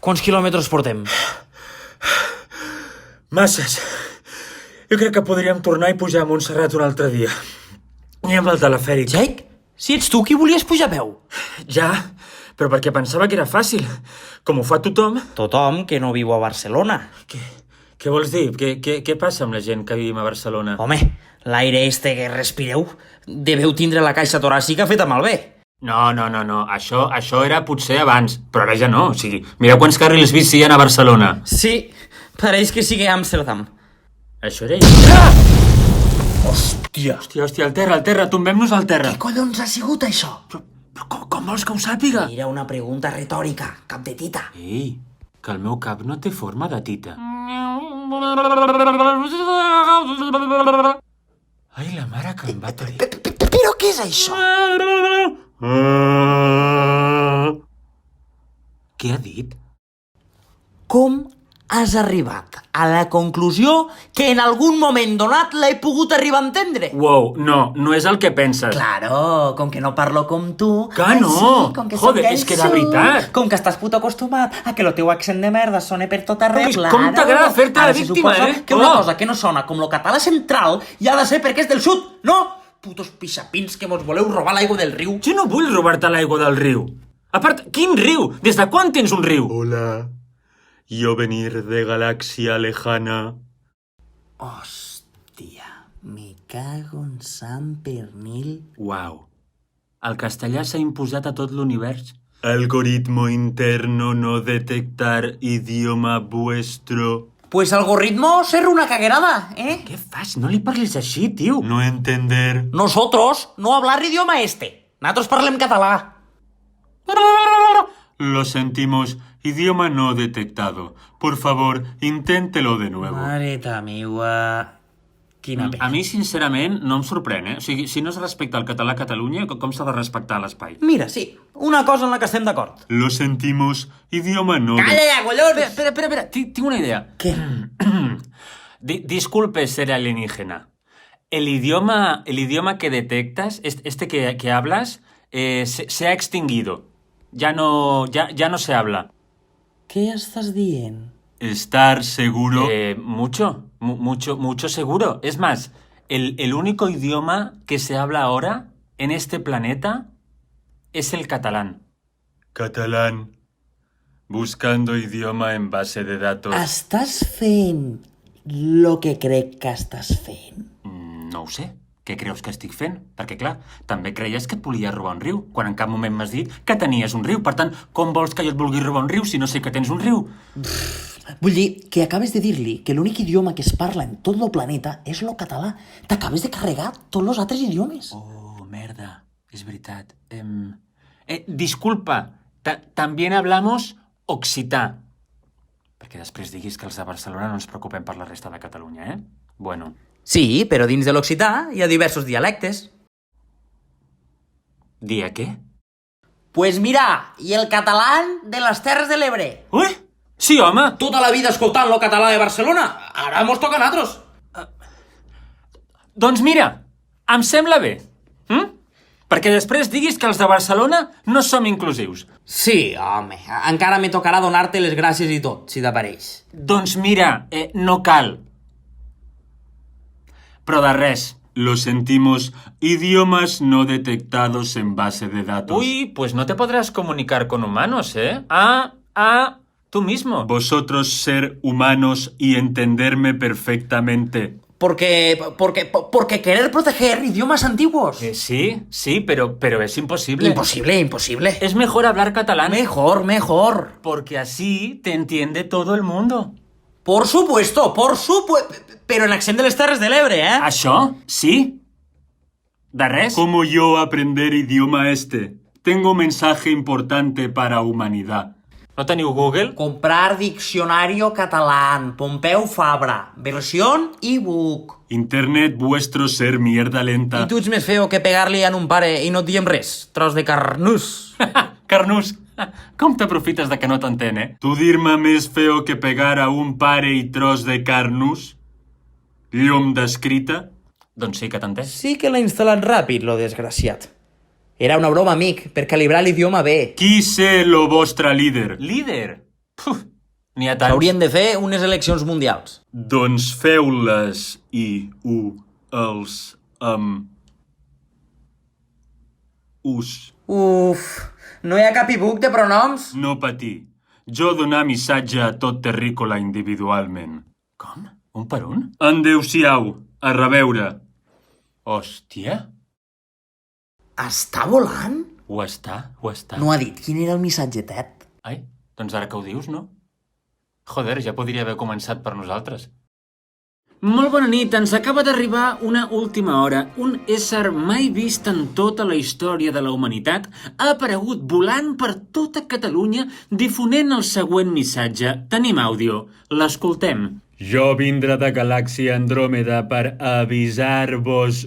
Quants quilòmetres portem? Masses. Jo crec que podríem tornar i pujar a Montserrat un altre dia. Ni amb el telefèric. Jake, si ets tu qui volies pujar a peu. Ja, però perquè pensava que era fàcil. Com ho fa tothom. Tothom que no viu a Barcelona. Què vols dir? Què passa amb la gent que vivim a Barcelona? Home, l'aire este que respireu deveu tindre la caixa toràcica feta malbé. No. Això era potser abans, però ara ja no. O sigui, mira quants carrils bici hi ha a Barcelona. Sí, pareix que sigui Amsterdam. Això era... Ah! Hòstia, al terra, tombem-nos al terra. Què collons ha sigut això? Però com vols que ho sàpiga? Era una pregunta retòrica, cap de tita. Ei, que el meu cap no té forma de tita. Ai, la mare que em va parir. Però què és això? Què ha dit? Com has arribat a la conclusió que en algun moment donat l'he pogut arribar a entendre? Wow, no és el que penses. Claro, com que no parlo com tu... Que no! Sí, com que Joder, soc és que de veritat. Com que estàs puto acostumat a que el teu accent de merda sone per tot arreu. Ai, com t'agrada fer-te la Ara se víctima, suposa eh? que una cosa que no sona com lo català central hi ha de ser perquè és del sud, no? Putos pixapins que vos voleu robar l'aigua del riu. Jo no vull robar-te l'aigua del riu. A part, quin riu? Des de quan tens un riu? Hola, yo venir de galaxia lejana. Hòstia, me cago en sant pernil. Uau. El castellà s'ha imposat a tot l'univers. Algoritmo interno no detectar idioma vuestro. Pues algoritmo ser una caguerada, ¿eh? Què fas? No li parlis així, tio. No entender. Nosotros no hablar idioma este. Nosaltres parlem català. Lo sentimos, idioma no detectado. Por favor, inténtelo de nuevo. Mareta meua... Quina pena. A mi, sincerament, no em sorprèn, eh? O sigui, si no es respecta el català a Catalunya, com s'ha de respectar l'espai? Mira, sí, una cosa en la que estem d'acord. Lo sentimos, idioma no... Calla ja, collons! Espera, tinc una idea. Què? Disculpe ser alienígena. El idioma que detectas, que hablas, se ha extinguido. Ya no se habla. Què estàs dient? Estar seguro... Mucho seguro. Es más, el único idioma que se habla ahora en este planeta es el catalán. Catalán. Buscando idioma en base de datos. Estàs fent lo que crec que estàs fent? No ho sé. Què creus que estic fent? Perquè, clar, també creies que et volia robar un riu, quan en cap moment m'has dit que tenies un riu. Per tant, com vols que jo et vulgui robar un riu si no sé que tens un riu? Vull dir que acabes de dir-li que l'únic idioma que es parla en tot el planeta és lo català. T'acabes de carregar tots els altres idiomes. Oh, merda, és veritat. Disculpa, también hablamos occità. Perquè després diguis que els de Barcelona no ens preocupem per la resta de Catalunya, eh? Bueno... Sí, però dins de l'occità hi ha diversos dialectes. Dia què? Pues mira, i el català de les Terres de l'Ebre. Ui! Sí, home! Tota la vida escoltant lo català de Barcelona. Ara mos toca a nosaltres. Doncs mira, em sembla bé. Perquè després diguis que els de Barcelona no som inclusius. Sí, home, encara me tocarà donar-te les gràcies i tot, si t'apareix. Doncs mira, no cal. Però de res. Lo sentimos, idiomas no detectados en base de datos. Uy, pues no te podrás comunicar con humanos, ¿eh? Tú mismo. Vosotros ser humanos y entenderme perfectamente. Porque querer proteger idiomas antiguos. Sí, pero es imposible. Imposible. Es mejor hablar catalán. Mejor. Porque así te entiende todo el mundo. Por supuesto. Pero en accent de les Terres de l'Ebre, ¿eh? ¿Això? Sí. ¿De res? ¿Cómo yo aprender idioma este? Tengo mensaje importante para humanidad. No teniu Google? Comprar diccionario catalán, Pompeu Fabra, versión ebook. Internet vuestro ser mierda lenta. I tu ets més feo que pegar-li en un pare i no et diem res, tros de carnús. Carnús, com t'aprofites de que no t'entén, eh? Tu dir-me més feo que pegar a un pare i tros de carnús? Llum d'escrita? Doncs sí que t'entén. Sí que l'ha instal·lat ràpid, lo desgraciat. Era una broma, amic, per calibrar l'idioma bé. Qui sé lo vostre líder? Líder? N'hi ha tants. S'haurien de fer unes eleccions mundials. Doncs feu-les els amb us. Uf, no hi ha cap e-book de pronoms? No patir. Jo donar missatge a tot terrícola individualment. Com? Un per un? Adéu-siau, a reveure. Hòstia. Està volant? Ho està. No ha dit quin era el missatgetet. Ai, doncs ara que ho dius, no? Joder, ja podria haver començat per nosaltres. Molt bona nit, ens acaba d'arribar una última hora. Un ésser mai vist en tota la història de la humanitat ha aparegut volant per tota Catalunya difonent el següent missatge. Tenim àudio, l'escoltem. Jo vindré de Galàxia Andròmeda per avisar-vos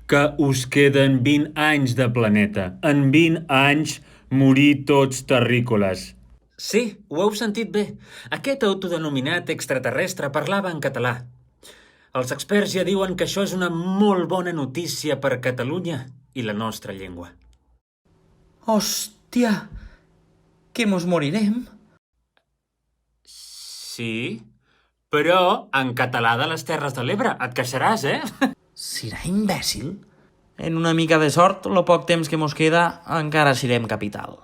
que us queden 20 anys de planeta. En 20 anys morir tots terrícoles. Sí, ho heu sentit bé. Aquest autodenominat extraterrestre parlava en català. Els experts ja diuen que això és una molt bona notícia per Catalunya i la nostra llengua. Hòstia, que mos morirem? Sí, però en català de les Terres de l'Ebre. Et queixaràs, eh? Serà imbècil? En una mica de sort, lo poc temps que mos queda, encara serem capital.